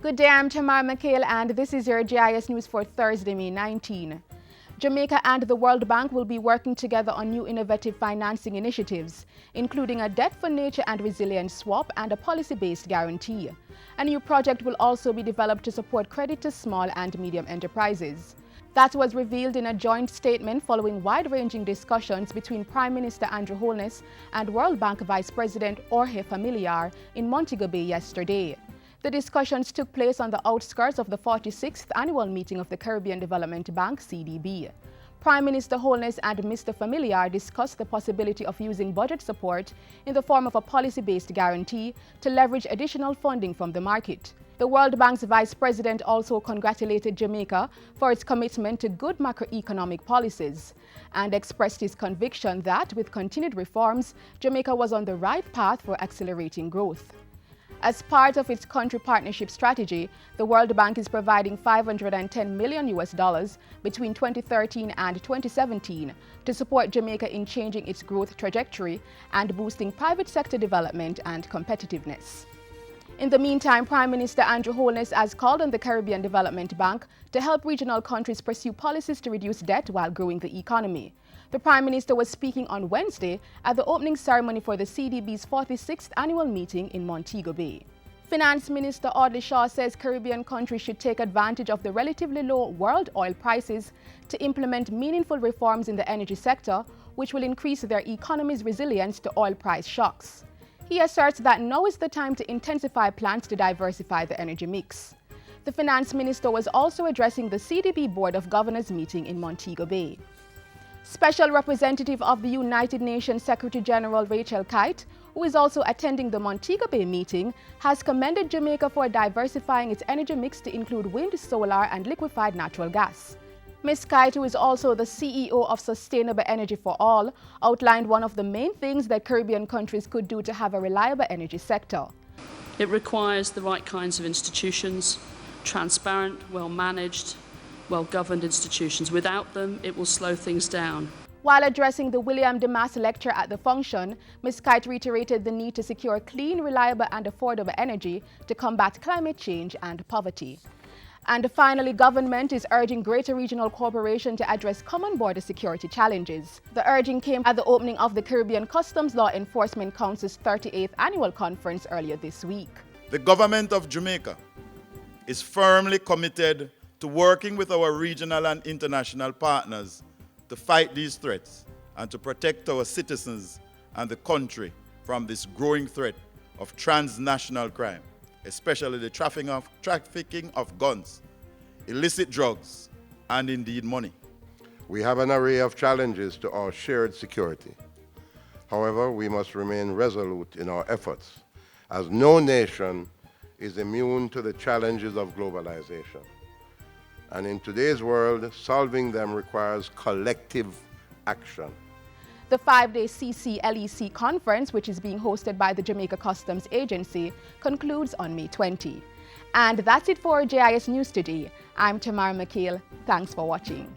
Good day, I'm Tamar McHale and this is your JIS News for Thursday, May 19. Jamaica and the World Bank will be working together on new innovative financing initiatives, including a Debt for Nature and Resilience swap and a policy-based guarantee. A new project will also be developed to support credit to small and medium enterprises. That was revealed in a joint statement following wide-ranging discussions between Prime Minister Andrew Holness and World Bank Vice President Jorge Familiar in Montego Bay yesterday. The discussions took place on the outskirts of the 46th annual meeting of the Caribbean Development Bank, CDB. Prime Minister Holness and Mr. Familiar discussed the possibility of using budget support in the form of a policy-based guarantee to leverage additional funding from the market. The World Bank's Vice President also congratulated Jamaica for its commitment to good macroeconomic policies and expressed his conviction that, with continued reforms, Jamaica was on the right path for accelerating growth. As part of its country partnership strategy, the World Bank is providing $510 million between 2013 and 2017 to support Jamaica in changing its growth trajectory and boosting private sector development and competitiveness. In the meantime, Prime Minister Andrew Holness has called on the Caribbean Development Bank to help regional countries pursue policies to reduce debt while growing the economy. The Prime Minister was speaking on Wednesday at the opening ceremony for the CDB's 46th annual meeting in Montego Bay. Finance Minister Audley Shaw says Caribbean countries should take advantage of the relatively low world oil prices to implement meaningful reforms in the energy sector, which will increase their economy's resilience to oil price shocks. He asserts that now is the time to intensify plans to diversify the energy mix. The Finance Minister was also addressing the CDB Board of Governors meeting in Montego Bay. Special Representative of the United Nations Secretary General Rachel Kite, who is also attending the Montego Bay meeting, has commended Jamaica for diversifying its energy mix to include wind, solar, and liquefied natural gas. Ms. Kite, who is also the CEO of Sustainable Energy for All, outlined one of the main things that Caribbean countries could do to have a reliable energy sector. It requires the right kinds of institutions, transparent, well-managed, well-governed institutions. Without them, it will slow things down. While addressing the William Demas lecture at the function, Ms. Kite reiterated the need to secure clean, reliable and affordable energy to combat climate change and poverty. And finally, government is urging greater regional cooperation to address common border security challenges. The urging came at the opening of the Caribbean Customs Law Enforcement Council's 38th annual conference earlier this week. The government of Jamaica is firmly committed to working with our regional and international partners to fight these threats and to protect our citizens and the country from this growing threat of transnational crime, especially the trafficking of guns, illicit drugs, and indeed money. We have an array of challenges to our shared security. However, we must remain resolute in our efforts, as no nation is immune to the challenges of globalization. And in today's world, solving them requires collective action. The 5-day CCLEC conference, which is being hosted by the Jamaica Customs Agency, concludes on May 20. And that's it for JIS News today. I'm Tamar McHale. Thanks for watching.